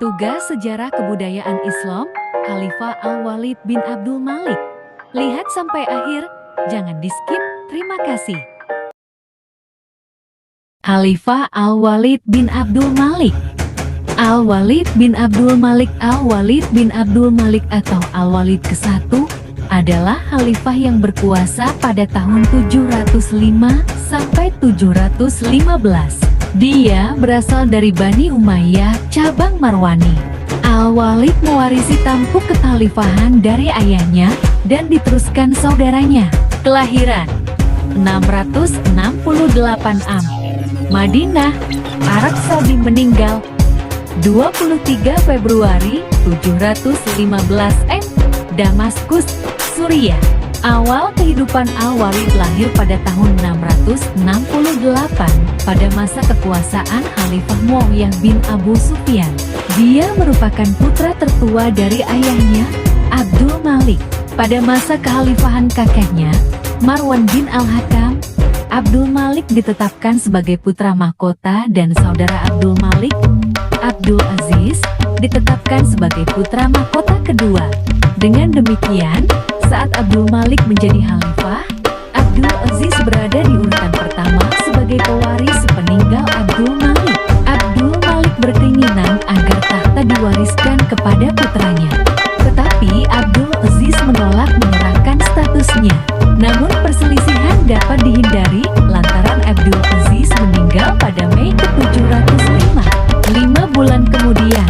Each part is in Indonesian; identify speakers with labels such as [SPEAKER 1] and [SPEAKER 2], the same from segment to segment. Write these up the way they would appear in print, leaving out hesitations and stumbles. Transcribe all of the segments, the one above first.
[SPEAKER 1] Tugas Sejarah Kebudayaan Islam, Khalifah Al-Walid bin Abdul Malik. Lihat sampai akhir, jangan di-skip, terima kasih. Khalifah Al-Walid bin Abdul Malik. Al-Walid bin Abdul Malik atau Al-Walid ke-1 adalah khalifah yang berkuasa pada tahun 705 sampai 715. Dia berasal dari Bani Umayyah, cabang Marwani. Al-Walid mewarisi tampuk kekhalifahan dari ayahnya dan diteruskan saudaranya. Kelahiran 668 Am. Madinah, Arab Saudi. Meninggal 23 Februari 715 M. Damaskus, Suriah. Awal kehidupan Al-Walid lahir pada tahun 668 pada masa kekuasaan Khalifah Muawiyah bin Abu Sufyan. Dia merupakan putra tertua dari ayahnya, Abdul Malik. Pada masa kekhalifahan kakeknya, Marwan bin Al-Hakam, Abdul Malik ditetapkan sebagai putra mahkota dan saudara Abdul Malik, Abdul Aziz, ditetapkan sebagai putra mahkota kedua. Dengan demikian, saat Abdul Malik menjadi khalifah, Abdul Aziz berada di urutan pertama sebagai pewaris peninggal Abdul Malik. Abdul Malik berkeinginan agar tahta diwariskan kepada putranya. Tetapi Abdul Aziz menolak menyerahkan statusnya. Namun perselisihan dapat dihindari lantaran Abdul Aziz meninggal pada Mei ke-705. 5 bulan kemudian,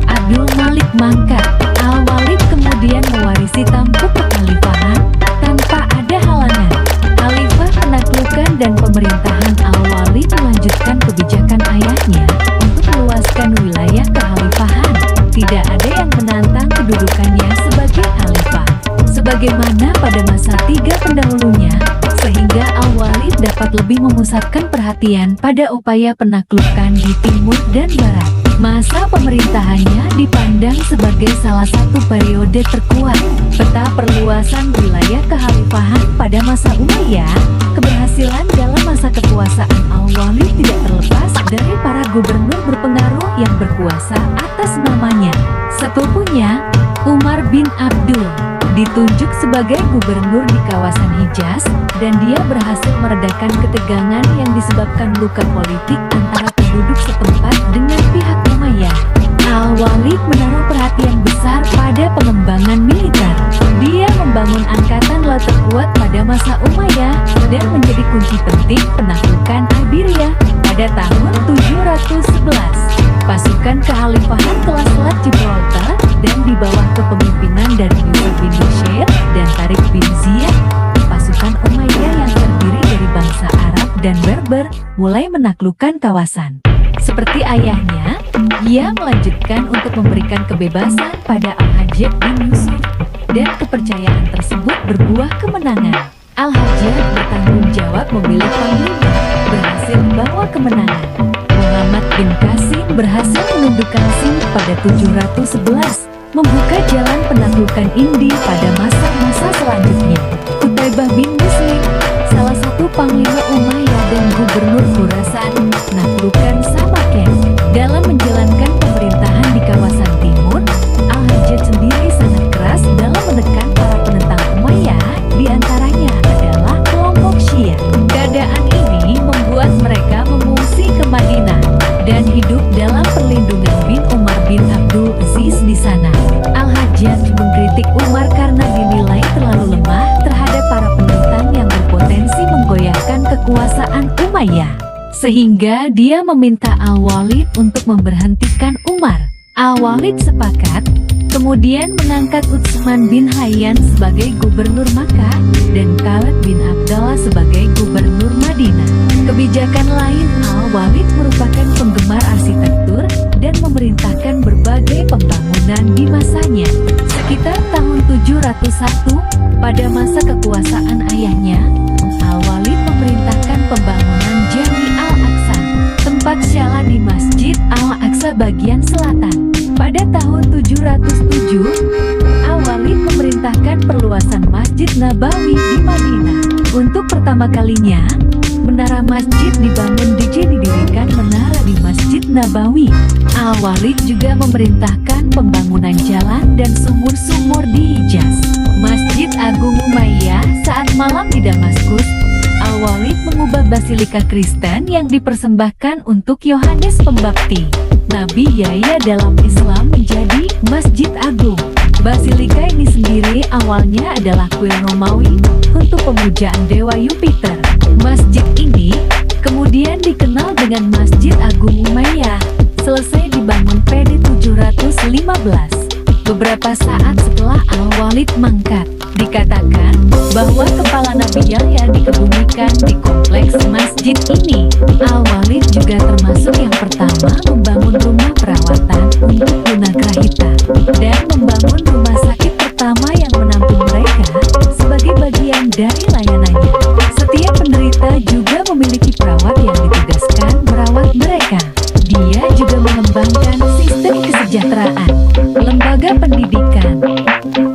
[SPEAKER 1] Abdul Malik mangkat. Al-Walid kemudian mewarisi tampuk kekhalifahan tanpa ada halangan. Khalifah penaklukan dan pemerintahan Al-Walid melanjutkan kebijakan ayahnya untuk meluaskan wilayah kekhalifahan. Tidak ada yang menantang kedudukannya sebagai khalifah sebagaimana pada masa 3 pendahulunya, sehingga Al-Walid dapat lebih memusatkan perhatian pada upaya penaklukan di timur dan barat. Masa pemerintahannya dipandang sebagai salah satu periode terkuat. Peta perluasan wilayah kekhalifahan pada masa Umayyah, keberhasilan dalam masa kekuasaan Al-Walid tidak terlepas dari para gubernur berpengaruh yang berkuasa atas namanya. Sepupunya, Umar bin Abdul, ditunjuk sebagai gubernur di kawasan Hijaz, dan dia berhasil meredakan ketegangan yang disebabkan luka politik antara penduduk setempat dengan pihak Umayyah. Al-Walid menaruh perhatian besar pada pengembangan militer. Dia membangun angkatan laut terkuat pada masa Umayyah dan menjadi kunci penting penaklukan Iberia pada tahun 711. Pasukan kekhalifahan telah Selat Gibraltar dan di bawah kepemimpinan dari Yusuf bin Bashir dan Tariq bin Ziyad, pasukan Umayyah yang terdiri dari bangsa Arab dan Berber mulai menaklukkan kawasan. Seperti ayahnya, ia melanjutkan untuk memberikan kebebasan pada Al-Hajjaj bin Yusuf, dan kepercayaan tersebut berbuah kemenangan. Al-Hajjaj bertanggung jawab memilih panglima, berhasil membawa kemenangan. Muhammad bin Qasim berhasil menundukkan Sind pada 711, membuka jalan penaklukan Indi pada masa-masa selanjutnya. Qutaibah bin Muslim, salah satu panglima Umayyah dan gubernur Khurasan, menaklukkan Samarkand. Dalam menjalankan pemerintahan di kawasan timur, Al-Hajjaj sendiri sangat keras dalam menekan para penentang Umayyah, di antaranya adalah kelompok Syiah. Keadaan ini membuat mereka mengungsi ke Madinah dan hidup dalam perlindungan bin Umar bin Abdul Aziz di sana. Al-Hajjaj mengkritik Umar karena dinilai terlalu lemah terhadap para penentang yang berpotensi menggoyahkan kekuasaan Umayyah, sehingga dia meminta Al-Walid untuk memberhentikan Umar. Al-Walid sepakat, kemudian mengangkat Utsman bin Hayyan sebagai gubernur Makkah dan Khalid bin Abdullah sebagai gubernur Madinah. Kebijakan lain, Al-Walid merupakan penggemar arsitektur dan memerintahkan berbagai pembangunan di masanya. Sekitar tahun 701, pada masa kekuasaan ayahnya, Al-Walid memerintahkan pembangunan Jami Al-Aqsa, tempat syala di Masjid Al-Aqsa bagian selatan. Pada tahun 707, Al-Walid memerintahkan perluasan Masjid Nabawi di Madinah. Untuk pertama kalinya, menara masjid dibangun. Didirikan menara di Masjid Nabawi. Al-Walid juga memerintahkan pembangunan jalan dan sumur-sumur di Hijaz. Masjid Agung Umayyah saat malam di Damaskus. Al-Walid mengubah basilika Kristen yang dipersembahkan untuk Yohanes Pembaptis, Nabi Yahya dalam Islam menjadi Masjid Agung. Basilika ini sendiri awalnya adalah kuil Romawi untuk pemujaan dewa Yupiter. Masjid ini kemudian dikenal dengan Masjid Agung Umayyah, selesai dibangun PD 715. Beberapa saat setelah Al-Walid mangkat, dikatakan bahwa kepala Nabi Yahya dikebumikan di kompleks masjid ini. Al-Walid juga termasuk yang pertama membangun rumah perawatan untuk tunagrahita dan membangun rumah sakit pertama yang menampung mereka sebagai bagian dari layanannya. Setiap penderita juga memiliki perawat yang ditugaskan merawat mereka. Dia juga mengembangkan sistem kesejahteraan, lembaga pendidikan,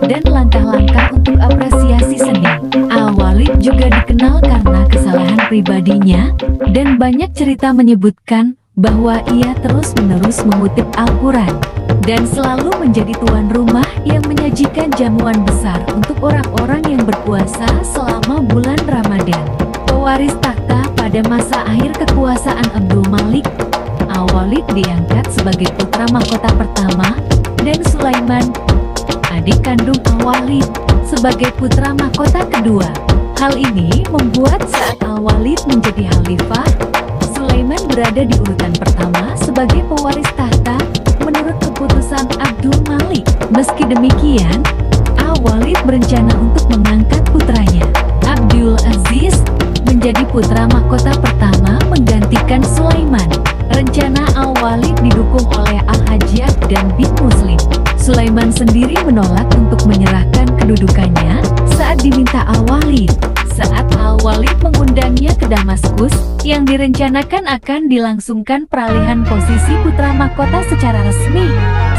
[SPEAKER 1] dan langkah-langkah untuk apresiasi seni. Al-Walid juga dikenal karena kesalahan pribadinya, dan banyak cerita menyebutkan bahwa ia terus-menerus mengutip Al-Quran dan selalu menjadi tuan rumah yang menyajikan jamuan besar untuk orang-orang yang berpuasa selama bulan Ramadan. Pewaris takhta pada masa akhir kekuasaan Abdul Malik, Al-Walid diangkat sebagai putra mahkota pertama, dan Sulaiman, adik kandung Al-Walid, sebagai putra mahkota kedua. Hal ini membuat saat Al-Walid menjadi khalifah, Sulaiman berada di urutan pertama sebagai pewaris tahta menurut keputusan Abdul Malik. Meski demikian, Al-Walid berencana untuk mengangkat putranya, Abdul Aziz, menjadi putra mahkota pertama menggantikan Sulaiman. Rencana Al-Walid didukung oleh Al-Hajjaj dan bin Muslim. Sulaiman sendiri menolak untuk menyerahkan kedudukannya saat diminta Al-Walid. Saat Al-Walid mengundangnya ke Damaskus, yang direncanakan akan dilangsungkan peralihan posisi putra mahkota secara resmi,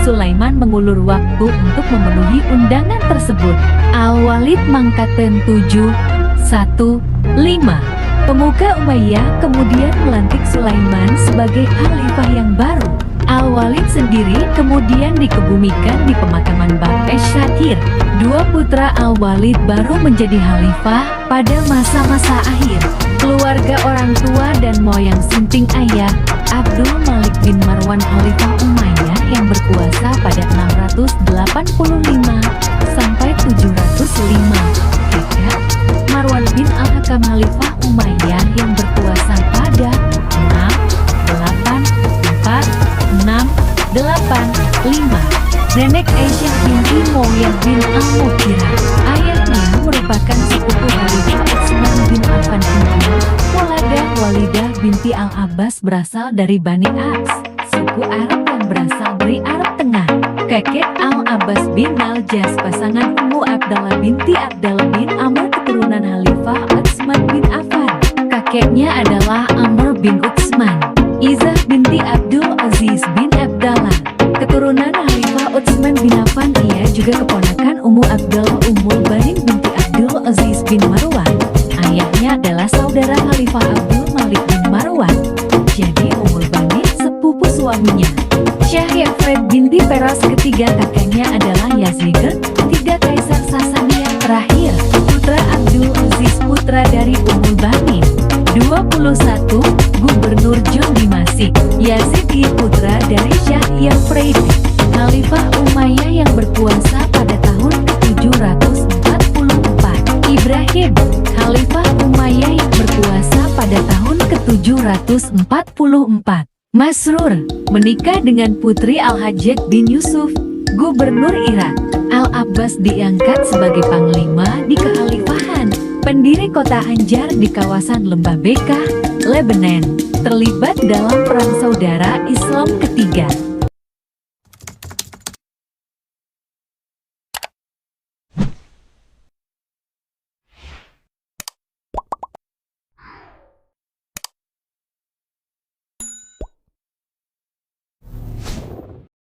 [SPEAKER 1] Sulaiman mengulur waktu untuk memenuhi undangan tersebut. Al-Walid mangkaten 715. Pemuka Umayyah kemudian melantik Sulaiman sebagai khalifah yang baru. Al-Walid sendiri kemudian dikebumikan di pemakaman Baqi Syakir. Dua putra Al-Walid baru menjadi khalifah pada masa-masa akhir. Keluarga orang tua dan moyang sinting ayah, Abdul Malik bin Marwan khalifah Umayyah yang berkuasa pada 685 sampai 705. Marwan bin Al-Hakam khalifah Umayyah yang berkuasa pada 685. Nenek Aisyah binti Muawiyah bin Al-Mughirah, ayahnya merupakan sepupu Khalifah Utsman bin Affan. Waladah Walidah binti Al-Abbas berasal dari Bani As, suku Arab yang berasal dari Arab Tengah. Kakek Al-Abbas bin Al-Jas pasangan Ummu Abdallah binti Abdallah bin Amr keturunan Khalifah Utsman bin Affan. Kakeknya adalah Amr bin Utsman. Izah binti Abdul Aziz bin Abdallah, keturunan Khalifah Utsman bin Affan. Ia juga keponakan Ummu Abdallah Ummul Banin binti Abdul Aziz bin Marwan. Ayahnya adalah saudara Khalifah Abdul Malik bin Marwan. Jadi Ummul Banin sepupu suaminya. Syah Yafred binti Peras ketiga, kakaknya adalah Yazid, tiga kaisar Sasani yang terakhir. Putra Abdul Aziz, putra dari Ummul Banin. 21. Gubernur John Dimasik. Yazid putra dari Syah Yafred, Khalifah Umayyah yang berkuasa pada tahun ke-744. Ibrahim, Khalifah Umayyah yang berkuasa pada tahun ke-744. Masrur, menikah dengan putri Al-Hajjaj bin Yusuf, Gubernur Irak. Al-Abbas diangkat sebagai panglima di kekhalifahan. Pendiri kota Anjar di kawasan Lembah Bekaa, Lebanon, terlibat dalam Perang Saudara Islam ketiga.